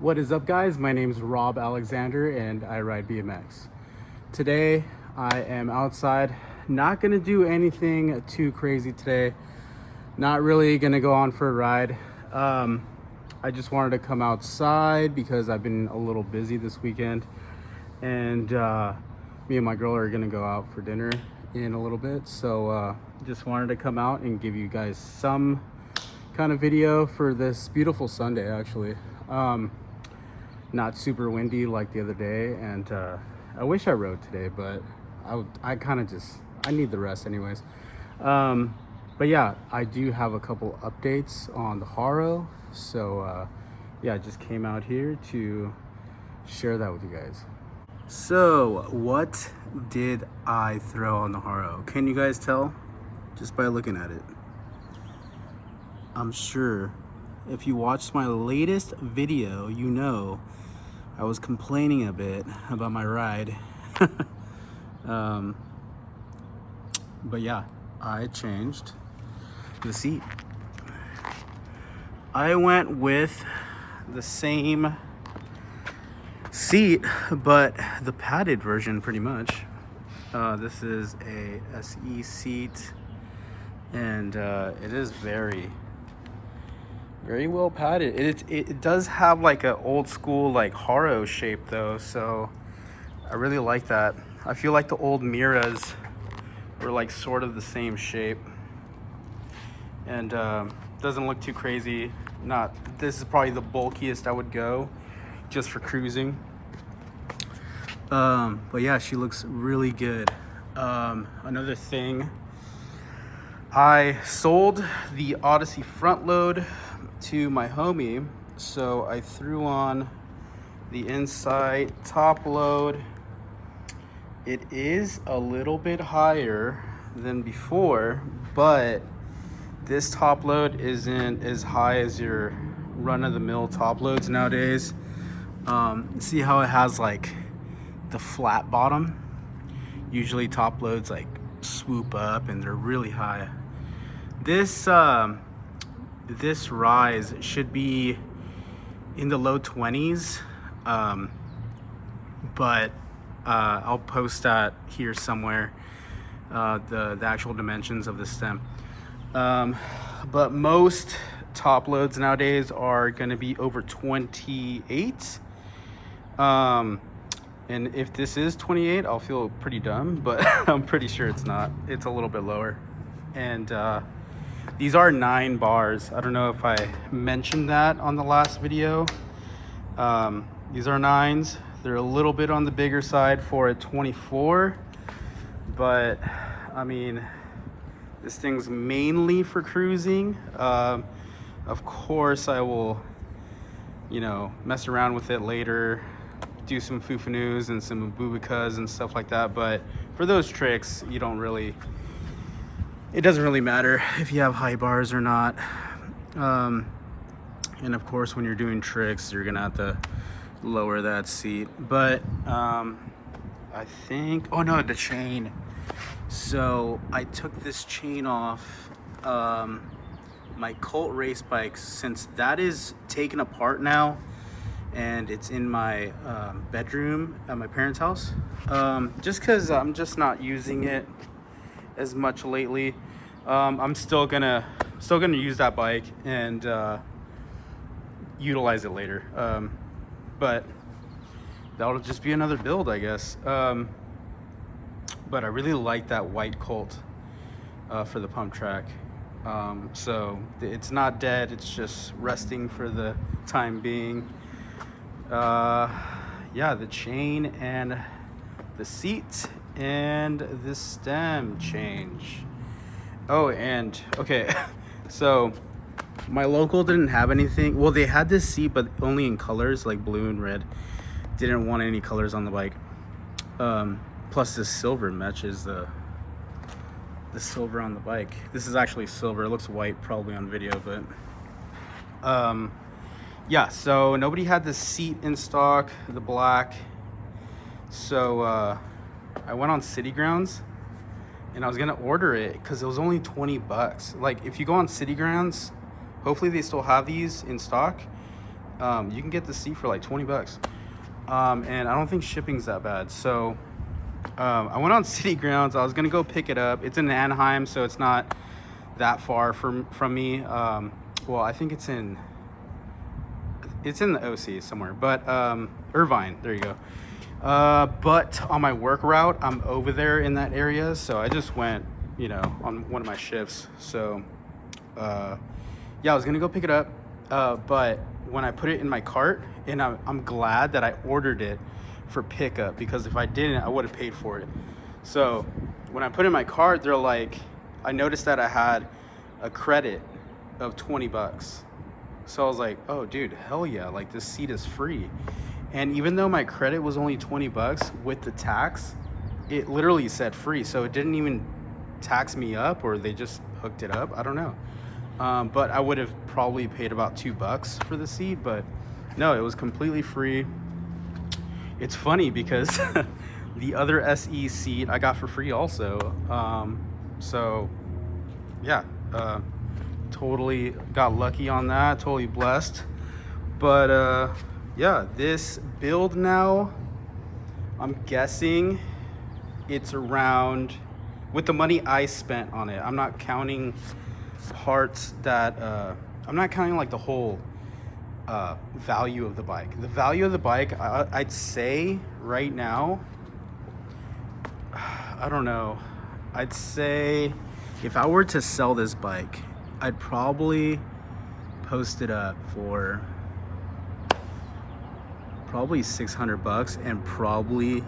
What is up, guys? My name is Rob Alexander and I ride BMX. Today I am outside, not gonna do anything too crazy today, not really gonna go on for a ride. I just wanted to come outside because I've been a little busy this weekend, and me and my girl are gonna go out for dinner in a little bit, so just wanted to come out and give you guys some kind of video for this beautiful Sunday. Actually, not super windy like the other day, and I wish I rode today, but I kind of just, I need the rest anyways. But yeah, I do have a couple updates on the Haro, so yeah, I just came out here to share that with you guys. So what did I throw on the Haro? Can you guys tell just by looking at it? I'm sure if you watched my latest video, you know I was complaining a bit about my ride. But yeah, I changed the seat. I went with the same seat, but the padded version pretty much. This is a SE seat, and it is very well padded. It does have like an old school like Haro shape though, so I really like that. I feel like the old Miras were like sort of the same shape, and doesn't look too crazy. This is probably the bulkiest I would go just for cruising. But yeah, she looks really good. Another thing, I sold the Odyssey front load to my homie, so I threw on the Insight top load. It is a little bit higher than before, but this top load isn't as high as your run-of-the-mill top loads nowadays. See how it has like the flat bottom? Usually top loads like swoop up and they're really high. This rise should be in the low 20s, but I'll post that here somewhere, the actual dimensions of the stem. But most top loads nowadays are going to be over 28. And if this is 28, I'll feel pretty dumb, but I'm pretty sure it's not. It's a little bit lower. And these are 9 bars. I don't know if I mentioned that on the last video. These are 9s. They're a little bit on the bigger side for a 24, but I mean, this thing's mainly for cruising. Of course, I will, mess around with it later, do some foo-fanoos and some bubicas and stuff like that. But for those tricks, it doesn't really matter if you have high bars or not. And of course, when you're doing tricks, you're gonna have to lower that seat. But I think, oh no, the chain. So I took this chain off my Colt race bike, since that is taken apart now and it's in my bedroom at my parents' house, just because I'm just not using it as much lately. I'm still gonna use that bike and utilize it later, but that'll just be another build, I guess. But I really like that white Colt for the pump track. So it's not dead, it's just resting for the time being. Yeah, the chain and the seat and the stem change. Oh, and okay, so my local didn't have anything. Well, they had this seat, but only in colors like blue and red. Didn't want any colors on the bike. Plus this silver matches the silver on the bike. This is actually silver. It looks white probably on video, but yeah, so nobody had the seat in stock, the black. So I went on City Grounds and I was gonna order it because it was only 20 bucks. Like, if you go on City Grounds, hopefully they still have these in stock. You can get the seat for like 20 bucks. And I don't think shipping's that bad. So I went on city grounds. I was gonna go pick it up. It's in Anaheim, so it's not that far from me. Well, I think it's in the OC somewhere, but Irvine, there you go. But on my work route, I'm over there in that area, so I just went, you know, on one of my shifts. So yeah, I was gonna go pick it up, but when I put it in my cart, and I'm glad that I ordered it for pickup, because if I didn't, I would have paid for it. So when I put it in my cart, they're like, I noticed that I had a credit of 20 bucks. So I was like, oh dude, hell yeah, like this seat is free. And even though my credit was only 20 bucks with the tax, it literally said free. So it didn't even tax me up, or they just hooked it up. I don't know. But I would have probably paid about $2 for the seat, but no, it was completely free. It's funny because the other SE seat I got for free also. So yeah, totally got lucky on that, totally blessed. But yeah, this build now, I'm guessing it's around, with the money I spent on it, I'm not counting parts that I'm not counting like the whole value of the bike. The value of the bike, I'd say right now, I don't know, I'd say if I were to sell this bike, I'd probably post it up for probably 600 bucks and probably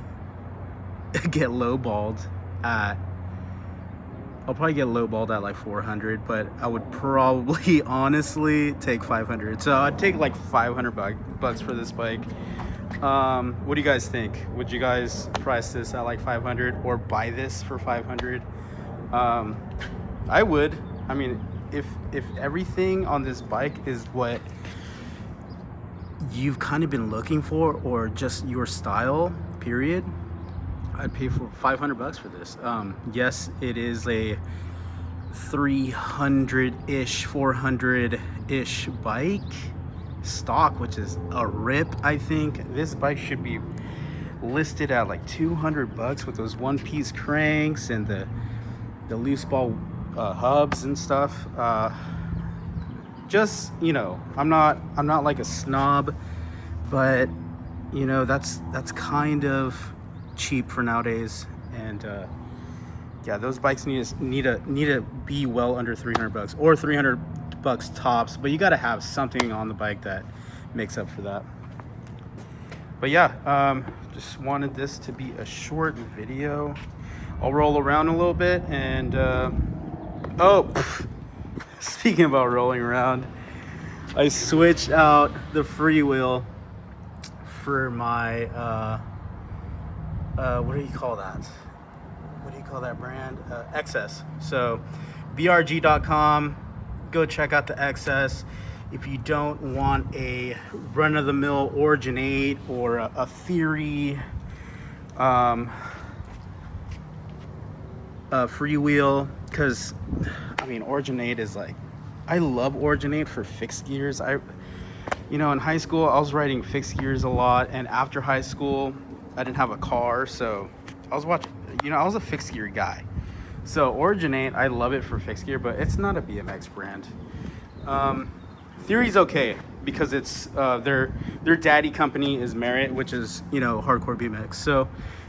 get lowballed at, I'll probably get lowballed at like 400, but I would probably honestly take 500. So I'd take like 500 bucks for this bike. What do you guys think? Would you guys price this at like 500 or buy this for 500? I would. I mean, if everything on this bike is what you've kind of been looking for, or just your style, period, I'd pay for 500 bucks for this. Yes, it is a 300-ish, 400-ish bike stock, which is a rip. I think this bike should be listed at like 200 bucks with those one-piece cranks and the loose ball hubs and stuff. Just, you know, I'm not like a snob, but you know, that's kind of cheap for nowadays. And yeah, those bikes need to be well under 300 bucks or 300 bucks tops, but you got to have something on the bike that makes up for that. But yeah, just wanted this to be a short video. I'll roll around a little bit, and speaking about rolling around, I switched out the freewheel for my what do you call that? What do you call that brand? XS. So brg.com, go check out the XS. If you don't want a run-of-the-mill Origin 8 or a Theory freewheel, because I mean, Origin 8 is like, I love Origin 8 for fixed gears. You know, in high school I was riding fixed gears a lot, and after high school I didn't have a car, so I was watching, you know, I was a fixed gear guy. So Origin 8, I love it for fixed gear, but it's not a BMX brand. Theory's okay because it's their daddy company is Merit, which is, you know, hardcore BMX. So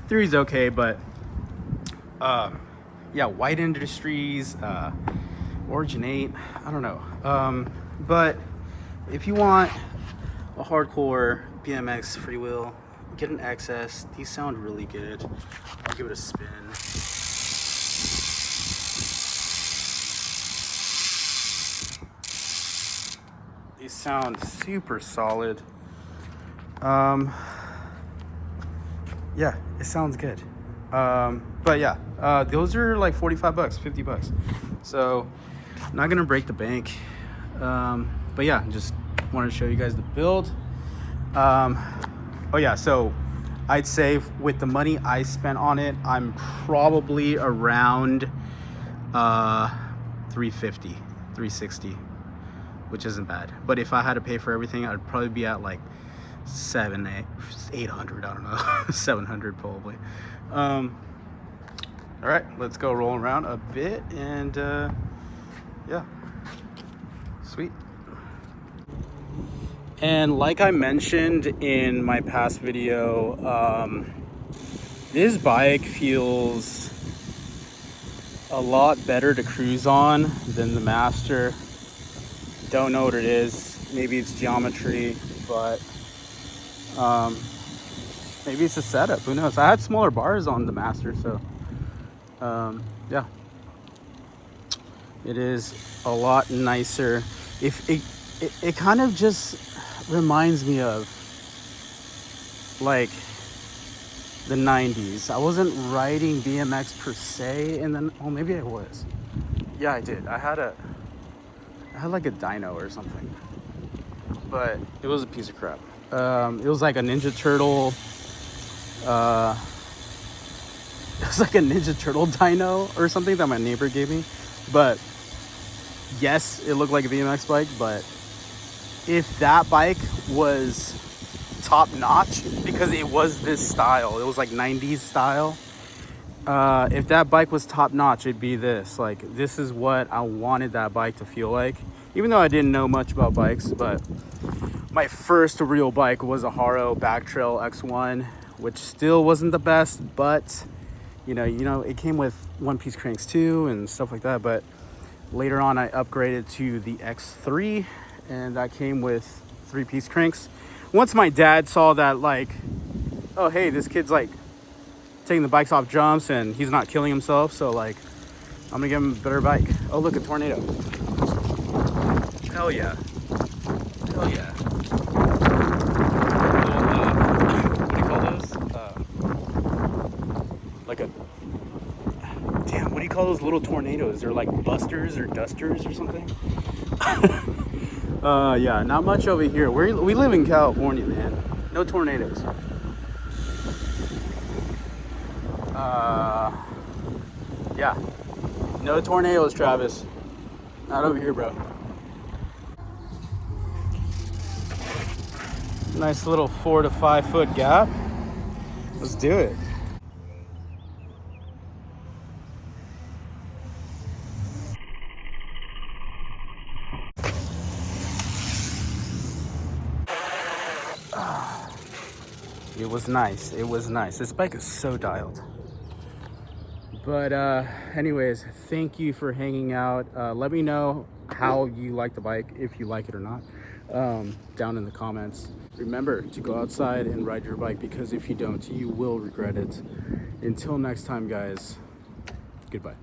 Theory's okay, but yeah, White Industries, Origin 8, I don't know. But if you want a hardcore BMX freewheel, get an XS. These sound really good. I'll give it a spin. These sound super solid. Yeah, it sounds good. But yeah, those are like 45 bucks, 50 bucks. So I'm not gonna break the bank. But yeah, just wanted to show you guys the build. Oh yeah, so I'd say with the money I spent on it, I'm probably around 350, 360. which isn't bad. But if I had to pay for everything, I'd probably be at like 800, I don't know, 700 probably. All right, let's go rolling around a bit, and yeah, sweet. And like I mentioned in my past video, this bike feels a lot better to cruise on than the Master. Don't know what it is. Maybe it's geometry, but maybe it's a setup. Who knows? I had smaller bars on the Master, so yeah, it is a lot nicer. If it kind of just reminds me of like the 90s. I wasn't riding BMX per se, and then, oh, maybe I was. Yeah, I did. I had like a dyno or something, but it was a piece of crap. It was like a Ninja Turtle. It was like a Ninja Turtle dyno or something that my neighbor gave me. But yes, it looked like a BMX bike, but if that bike was top notch, because it was this style, it was like 90s style, if that bike was top notch, it'd be this. Like, this is what I wanted that bike to feel like, even though I didn't know much about bikes. But my first real bike was a Haro Backtrail X1, which still wasn't the best, but you know it came with one-piece cranks too and stuff like that. But later on I upgraded to the X3, and that came with 3-piece cranks. Once my dad saw that, like, oh hey, this kid's like taking the bikes off jumps and he's not killing himself, so like I'm gonna give him a better bike. Oh look, a tornado. Hell yeah. Hell yeah. What do you call those? Like a, damn, what do you call those little tornadoes? They're like busters or dusters or something. Yeah, not much over here. We live in California, man. No tornadoes. Yeah, no tornadoes, Travis. Not over here, bro. Nice little 4 to 5 foot gap. Let's do it. It was nice. It was nice. This bike is so dialed. But anyways, thank you for hanging out. Let me know how you like the bike, if you like it or not, down in the comments. Remember to go outside and ride your bike, because if you don't, you will regret it. Until next time, guys, goodbye.